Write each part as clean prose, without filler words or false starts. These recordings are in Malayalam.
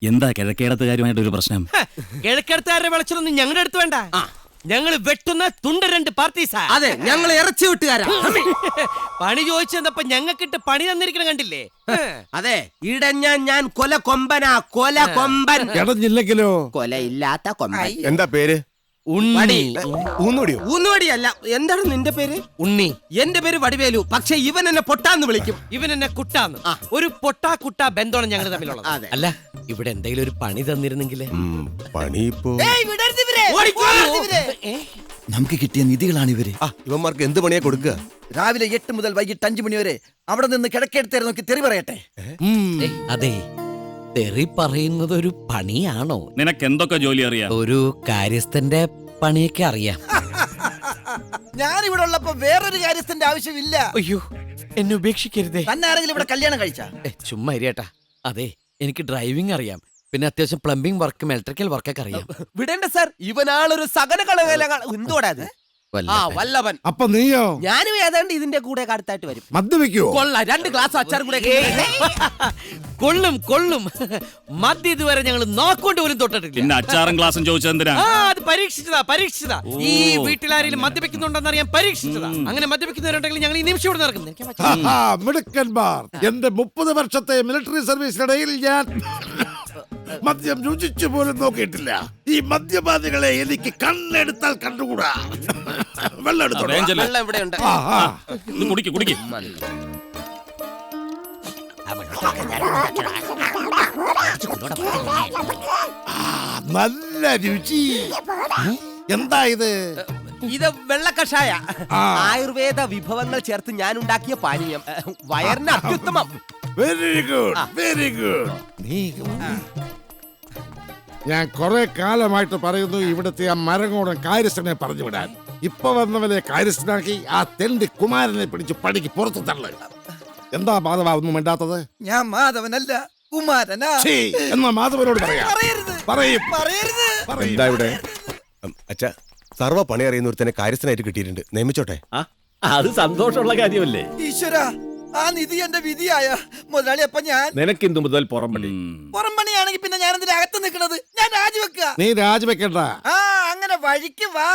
എന്താ കിഴക്കേടത്തുകാരുമായിട്ടൊരു പ്രശ്നം? കിഴക്കേടത്തുകാരുടെ വിളിച്ചൊന്നും ഞങ്ങളുടെ അടുത്ത് വേണ്ട. ഞങ്ങള് വെട്ടുന്ന തുണ്ട 2 പാർട്ടീസാ. അതെ, ഞങ്ങൾ ഇറച്ചി വിട്ടുകാരാ. പണി ചോദിച്ചപ്പോ ഞങ്ങൾക്കിട്ട് പണി തന്നിരിക്കണ കണ്ടില്ലേ? അതെ, ഇടഞ്ഞ ഞാൻ കൊല കൊമ്പനാ, കൊല കൊമ്പൻ. ഇടഞ്ഞില്ലെങ്കിലോ? കൊലയില്ലാത്ത കൊമ്പൻ. എന്താ പേര്? ഉണ്ണി. ഊന്നുവടിയോ? ഊന്നുവടിയല്ല. എന്താണ് നിന്റെ പേര്? ഉണ്ണി. എന്റെ പേര് വടിവേലു. പക്ഷെ ഇവൻ എന്നെ പൊട്ടാന്ന് വിളിക്കും. ഇവൻ എന്നെ കുട്ടാന്ന്. ഒരു പൊട്ടാ കുട്ടാ ബന്ധമാണ് ഞങ്ങൾ തമ്മിലുള്ളത്. അതെ. അല്ല, ഇവിടെ എന്തെങ്കിലും ഒരു പണി തന്നിരുന്നെങ്കിലേ. പണി ഇപ്പോ നമുക്ക് കിട്ടിയ നിധികളാണ് ഇവര്. ഇവന്മാർക്ക് എന്ത് പണിയാ കൊടുക്കുക? രാവിലെ 8 മുതൽ വൈകിട്ട് 5 മണി വരെ അവിടെ നിന്ന് കിഴക്കെടുത്തേരെ നോക്കി തെറി പറയട്ടെ. അതെ, തെറി പറയുന്നത് ഒരു പണിയാണോ? നിനക്ക് എന്തൊക്കെ ജോലി അറിയാം? ഒരു കാര്യസ്ഥന്റെ പണിയൊക്കെ അറിയാം. ഞാൻ ഇവിടെ ഉള്ളപ്പോ വേറൊരു കാര്യത്തിന്റെ ആവശ്യമില്ല. അയ്യോ, എന്നെ ഉപേക്ഷിക്കരുതേ. തന്നെ ആരെങ്കിലും ഇവിടെ കല്യാണം കഴിച്ച? ചുമ്മാ ഇരിയട്ടാ. അതെ, എനിക്ക് ഡ്രൈവിംഗ് അറിയാം. പിന്നെ അത്യാവശ്യം പ്ലംബിംഗ് വർക്കും ഇലക്ട്രിക്കൽ വർക്കൊക്കെ അറിയാം. വിടേണ്ട സാർ, ഇവനാളൊരു സകല കളകല. എന്തുവാടാ അത്? വല്ലഭൻ. അപ്പൊ നീയോ? ഞാനും ഏതാണ്ട് ഇതിന്റെ കൂടെ അടുത്തായിട്ട് വരും. മദ്യപിക്കോ? കൊള്ള 2 ഗ്ലാസ് അച്ചാർ കൂടെ. കൊള്ളും കൊള്ളും. മദ്യം ഇതുവരെ ഞങ്ങൾ നോക്കൊണ്ട് പോലും തൊട്ടിട്ടില്ല. പിന്നെ അച്ചാറും ഗ്ലാസും ചോദിച്ചത് എന്തിനാ? അത് പരീക്ഷിച്ചതാ. ഈ വീട്ടിലാരെങ്കിലും മദ്യപിക്കുന്നുണ്ടെന്ന് അറിയാൻ പരീക്ഷിച്ചതാ. അങ്ങനെ മദ്യപിക്കുന്നവരുണ്ടെങ്കിൽ ഞങ്ങൾ ഈ നിമിഷം ഇവിടെ നടക്കുന്നത്. മിടുക്കന്മാർ. എന്റെ 30 വർഷത്തെ മിലിറ്ററി സർവീസിനിടയിൽ ഞാൻ മദ്യം രുചിച്ചു പോലും നോക്കിയിട്ടില്ല. ഈ മദ്യപാനികളെ എനിക്ക് കണ്ണെടുത്താൽ കണ്ടുകൂടാ. വെള്ളം എടുത്തോ. വെള്ളം ഇവിടെ ഉണ്ട്. കുടിക്ക്. നല്ല രുചി. എന്താ ഇത്? ഇത് വെള്ള കഷായ. ആയുർവേദ വിഭവങ്ങൾ ചേർത്ത് ഞാൻ ഉണ്ടാക്കിയ പാനീയം. വയറിന് അത്യുത്തമം. Very good. ഞാൻ കുറെ കാലമായിട്ട് പറയുന്നു ഇവിടുത്തെ ആ മരങ്ങോടൻ കാര്യസ്ഥനെ പറഞ്ഞു വിടാൻ. ഇപ്പൊ വന്നവനെ കാര്യസ്ഥനാക്കി ആ തെണ്ടി കുമാരനെ പിടിച്ച് പടിക്ക് പുറത്തു തള്ളു. എന്താ മാധവ ഒന്നും വേണ്ടാത്തത്? ഞാൻ മാധവനല്ല, കുമാരനാ. എന്നാ മാധവനോട് പറയാം. പറയും. എന്താ ഇവിടെ? അച്ഛാ, സർവ്വ പണി അറിയുന്ന ഒരുത്തനെ കാര്യസ്ഥനായിട്ട് കിട്ടിയിട്ടുണ്ട്. നിയമിച്ചോട്ടെ. അത് സന്തോഷമുള്ള കാര്യമല്ലേ? ഈശ്വരാ, ആ നിധി എന്റെ വിധിയായ മുതലാളി. അപ്പൊ ഞാൻ നിനക്ക് ഇന്നു മുതൽ പുറംപണി. പുറംപണിയാണെങ്കിൽ പിന്നെ ഞാൻ എന്തിനാ അകത്ത് നിൽക്കുന്നത്? ഞാൻ രാജിവെക്കുക. നീ രാജിവെക്കണ്ട. അങ്ങനെ വഴിക്ക് വാ.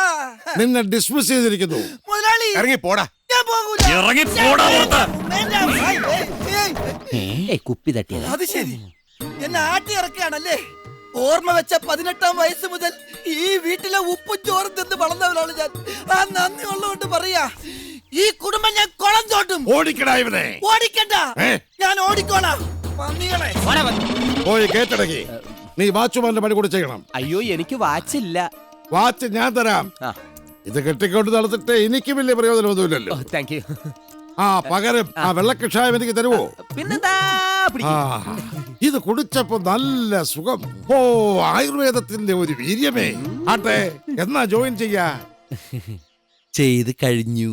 നിന്നെ ഡിസ്മിസ് ചെയ്തിരിക്കുന്നു. മുതലാളി ഇറങ്ങി പോടാ. ഞാൻ പോകൂല. കുപ്പി തട്ടിയത്. അത് ശരി, എന്നെ ആട്ടി ഇറക്കുകയാണല്ലേ. ഓർമ്മ വെച്ച 18-ാം വയസ്സ് മുതൽ ഈ വീട്ടിലെ ഉപ്പും ചോറും തിന്ന് വളർന്നവരാണ് ഞാൻ. ആ നന്ദി ഉള്ളതുകൊണ്ട് പറയാ, ഈ കുടുംബം ഞാൻ കുളം തോട്ടും. ഓടിക്കടാ ഇവനെ. ഓടിക്കണ്ട, ഞാൻ ഓടിക്കോളാം. പോയി കേട്ടടങ്ങി. നീ വാച്ചുമാന്റെ പണി കൂടി ചെയ്യണം. അയ്യോ, എനിക്ക് വാച്ചില്ല. വാച്ച് ഞാൻ തരാം. ഇത് കെട്ടിക്കൊണ്ട് നടത്തിട്ട് എനിക്ക് വലിയ പ്രയോജനമൊന്നുമില്ലല്ലോ. Thank you. പകരം ആ വെള്ളക്കഷായം എനിക്ക് തരുവോ? പിന്നെന്താ? ഇത് കുടിച്ചപ്പോ നല്ല സുഖം. ആയുർവേദത്തിന്റെ ഒരു വീര്യമേ. ആട്ടെ, എന്നാ ജോയിൻ ചെയ്യാ? ചെയ്ത് കഴിഞ്ഞു.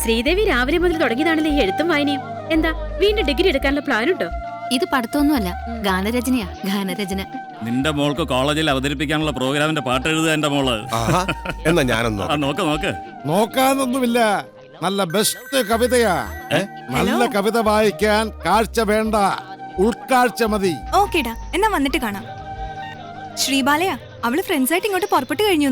ശ്രീദേവി രാവിലെ മുതൽ തുടങ്ങിയതാണല്ലോ ഈ എഴുത്തും വായനയും. എന്താ വീണ്ടും ഡിഗ്രി എടുക്കാനുള്ള പ്ലാനുണ്ടോ? ഇത് പഠിത്തമൊന്നുമല്ല, ഗാനരചനയാ. ഗാനരചന. നിന്റെ മോൾക്ക് കോളേജിൽ അവതരിപ്പിക്കാനുള്ള പ്രോഗ്രാമിന്റെ പാട്ട് എഴുതുക എന്റെ മോള്. എന്നാ ഞാനൊന്നോ? നോക്ക്. നോക്കാനൊന്നുമില്ല, നല്ല ബെസ്റ്റ് കവിതയാ. നല്ല കവിത വായിക്കാൻ കാഴ്ച വേണ്ട, ഉൾക്കാഴ്ച മതി. ഓക്കേടാ, എന്നാ വന്നിട്ട് കാണാം. ശ്രീബാലയാ, അവള് ഫ്രണ്ട്സായിട്ട് ഇങ്ങോട്ട് പുറപ്പെട്ടു കഴിഞ്ഞു.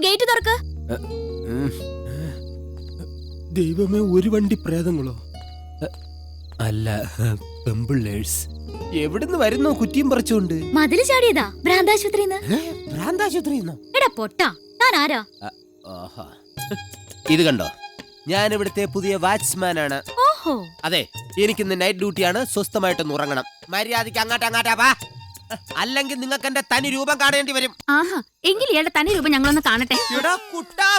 ഗേറ്റ് തുറക്ക്. ദൈവമേ, ഒരു വണ്ടി പ്രേതങ്ങളോ? അല്ല, പെമ്പിള്ളേഴ്സ്. എവിടുന്ന് വരുന്നോ കുറ്റിയും പറിച്ചോണ്ട്? മതില് ചാടിയതാ ഭ്രാന്താശുപത്രിന്ന്. ഭ്രാന്താശുപത്രിന്നോ? എടാ പൊട്ടാ, ഞാൻ ആരാ? ഇത് കണ്ടോ, ഞാൻ ഇവിടുത്തെ പുതിയ വാച്ച്മാൻ ആണ്. ഓഹോ. അതെ, എനിക്കിന്ന് നൈറ്റ് ഡ്യൂട്ടിയാണ്. സ്വസ്ഥമായിട്ടൊന്ന് ഉറങ്ങണം. മര്യാദയ്ക്ക് അങ്ങാട്ടാ വാ, അല്ലെങ്കിൽ നിങ്ങൾക്ക് എന്റെ തനി രൂപം കാണേണ്ടി വരും. ആഹാ, എങ്കിൽ ഇയാളുടെ തനി രൂപം ഞങ്ങളൊന്ന് കാണട്ടെ.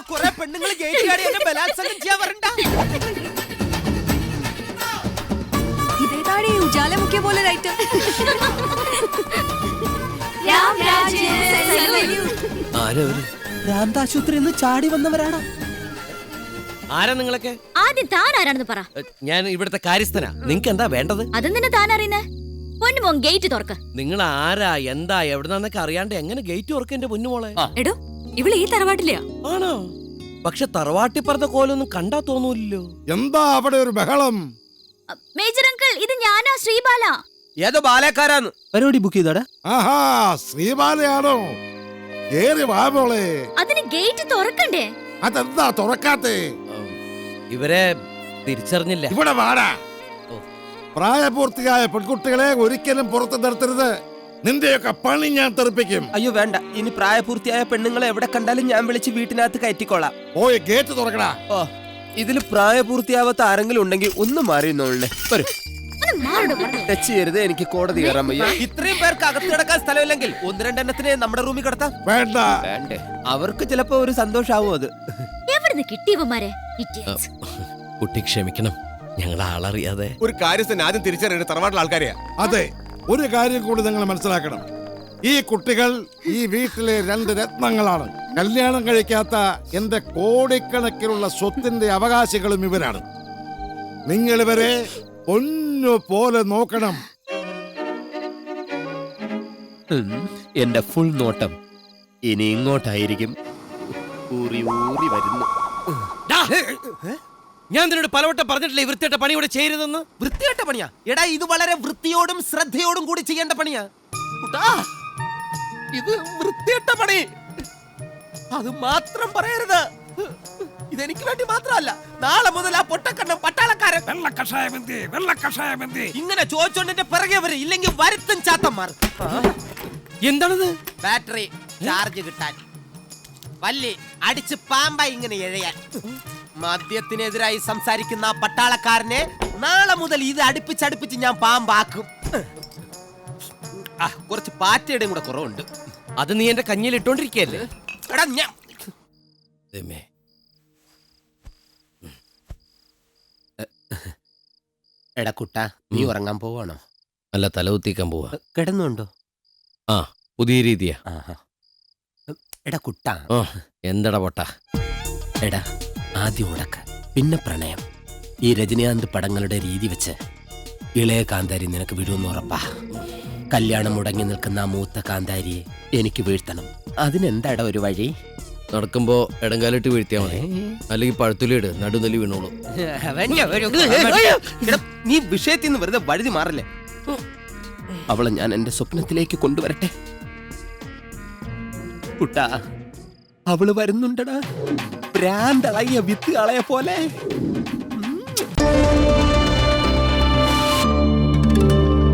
കുറെ പെണ്ണുങ്ങൾ ഗേറ്റ് ചാടി എന്നെ ബലാത്സംഗം ചെയ്യാൻ വരണ്ട. ഇതേതാടി ഉജാലമുക്കിയ പോലെ ലൈറ്റ്. ഭ്രാന്താശുപത്രിയിൽ നിന്ന് ചാടി വന്നവരാണ്. ആരാ നിങ്ങളൊക്കെ? ആദ്യം താൻ ആരാണെന്ന് പറ. ഞാൻ ഇവിടുത്തെ കാര്യസ്ഥനാ. നിങ്ങൾക്ക് എന്താ വേണ്ടത്? അതും തന്നെ താൻ അറിയുന്നേ. പൊന്നുമോൻ ഗേറ്റ് തുറക്ക. നിങ്ങൾ ആരാ, എന്താ, എവിടുന്നൊക്കെ അറിയാണ്ട് എങ്ങനെ ഗേറ്റ് തുറക്ക എന്റെ പൊന്നുമോളെ? എടോ ഇവിടെ ഈ തറവാട്ടിലെയാ? ആണോ? പക്ഷെ തറവാട്ടി പറഞ്ഞ കോലൊന്നും കണ്ടാ തോന്നൂല്ലോ. എന്താ അവിടെ ഒരു ബഹളം? മേജർ അങ്കിൾ, ഇത് ഞാനാ ശ്രീബാല. ഏതോ ബാലക്കാരാന്ന് പരിപാടി ബുക്ക് ചെയ്തോടാ. ആഹാ, ശ്രീബാലയാണോ? കേറി വാ മോളെ. അതിന് ഗേറ്റ് തുറക്കണ്ടേ? അതെന്താ തുറക്കാത്തെ? ഇവരെ തിരിച്ചറിഞ്ഞില്ല. ഇവിടെ വാടാ. പ്രായപൂർത്തിയായ പെൺകുട്ടികളെ ഒരിക്കലും പുറത്ത് നിർത്തരുത്. നിന്റെയൊക്കെ പണി ഞാൻ തെറിപ്പിക്കും. അയ്യോ വേണ്ട, ഇനി പ്രായപൂർത്തിയായ പെണ്ണുങ്ങളെ എവിടെ കണ്ടാലും ഞാൻ വിളിച്ച് വീട്ടിനകത്ത് കയറ്റിക്കോളാം. പോയി ഗേറ്റ് തുറക്കടാ. ഓ, ഇതിൽ പ്രായപൂർത്തിയാവാത്ത ആരെങ്കിലും ഉണ്ടെങ്കിൽ ഒന്ന് മാറിയുന്നോളെ. ടച്ച് ചെയ്യരുത്, എനിക്ക് കോടതി കയറാൻ വയ്യ. ഇത്രയും പേർക്ക് അകത്ത് കിടക്കാൻ സ്ഥലമില്ലെങ്കിൽ ഒന്ന് രണ്ടെണ്ണത്തിനെ നമ്മുടെ റൂമിൽ കിടത്താം. വേണ്ട. വേണ്ടേ? അവർക്ക് ചിലപ്പോ ഒരു സന്തോഷാവും അത്. എവിടുന്ന് കിട്ടിയവന്മാരെ? കുട്ടി ക്ഷമിക്കണം, ഞങ്ങൾ ആളറിയാതെ. ഒരു കാര്യസ്ഥൻ ആദ്യം തിരിച്ചറിയുന്ന തറവാട്ടിലെ ആൾക്കാരെയാ. അതെ, ഒരു കാര്യം കൂടി നിങ്ങൾ മനസ്സിലാക്കണം. ഈ കുട്ടികൾ ഈ വീട്ടിലെ 2 രത്നങ്ങളാണ്. കല്യാണം കഴിക്കാത്ത എന്റെ കോടിക്കണക്കിനുള്ള സ്വത്തിന്റെ അവകാശികളും ഇവരാണ്. നിങ്ങൾ ഇവരെ പൊന്നു പോലെ നോക്കണം. എന്റെ ഫുൾ നോട്ടം ഇനി ഇങ്ങോട്ടായിരിക്കും. ഊറി ഊറി വരുന്നു. ഞാൻ നിന്നോട് പലവട്ടം പറഞ്ഞിട്ടില്ലേ വൃത്തിയായിട്ട പണി ഇവിടെ ചെയ്യരുതെന്ന്? വൃത്തികെട്ട പണിയാ എടാ, ഇത് വളരെ വൃത്തിയോടും ശ്രദ്ധയോടും കൂടി ചെയ്യേണ്ട പണിയാ. കുട്ടാ, ഇത് വൃത്തികെട്ട പണി. അത് മാത്രം പറയരുത്. ഇതെനിക്ക് വേണ്ടി മാത്രമല്ല, നാളെ മുതൽ ആ പൊട്ടക്കണ്ണം പട്ടാളക്കാരൻ ഇങ്ങനെ ചോദിച്ചോണ്ടിന്റെ പിറകെ വരും. ഇല്ലെങ്കിൽ വരുത്തും ചാത്തന്മാർ. എന്താണത്? ബാറ്ററി ചാർജ് കിട്ടാൻ വല്ലി അടിച്ച് പാമ്പായി ഇങ്ങനെ എഴയാൻ. മദ്യത്തിനെതിരായി സംസാരിക്കുന്ന ആ പട്ടാളക്കാരനെ നാളെ മുതൽ ഇത് അടുപ്പിച്ചടുപ്പിച്ച് ഞാൻ പാമ്പാക്കും. കുറച്ച് പാറ്റയുടെയും കൂടെ കുറവുണ്ട്. അത് നീ എന്റെ കഞ്ഞിയിൽ ഇട്ടോണ്ടിരിക്കല്ലേ? എടാ ഞാൻ എടാ കുട്ട, നീ ഉറങ്ങാൻ പോവാണോ? അല്ല, തലകുത്തിക്കാൻ പോവാ. കിടന്നുണ്ടോ? ആ, പുതിയ രീതിയാ. എടാ കുട്ട. എന്തടാ പൊട്ട? എടാ, ആദ്യം ഉടക്ക്, പിന്നെ പ്രണയം. ഈ രജനീകാന്ത് പടങ്ങളുടെ രീതി വെച്ച് ഇളയ കാന്താരി നിനക്ക് വിടുമെന്ന് ഉറപ്പാ. കല്യാണം മുടങ്ങി നിൽക്കുന്ന ആ മൂത്ത കാന്താരിയെ എനിക്ക് വീഴ്ത്തണം. അതിനെന്താടാ ഒരു വഴി? നടക്കുമ്പോ ഇടങ്കാലിട്ട് വീഴ്ത്തിയാ മതി, അല്ലെങ്കിൽ പഴത്തുലിട് നടുനെല്ലി വീണോളൂ. നീ വിഷയത്തിൽ നിന്ന് വെറുതെ വഴുതി മാറില്ലേ? അവളെ ഞാൻ എന്റെ സ്വപ്നത്തിലേക്ക് കൊണ്ടുവരട്ടെ. കുട്ടാ, അവള് വരുന്നുണ്ടടാ, ഭ്രാന്തളയ വിത്ത് കളയ പോലെ.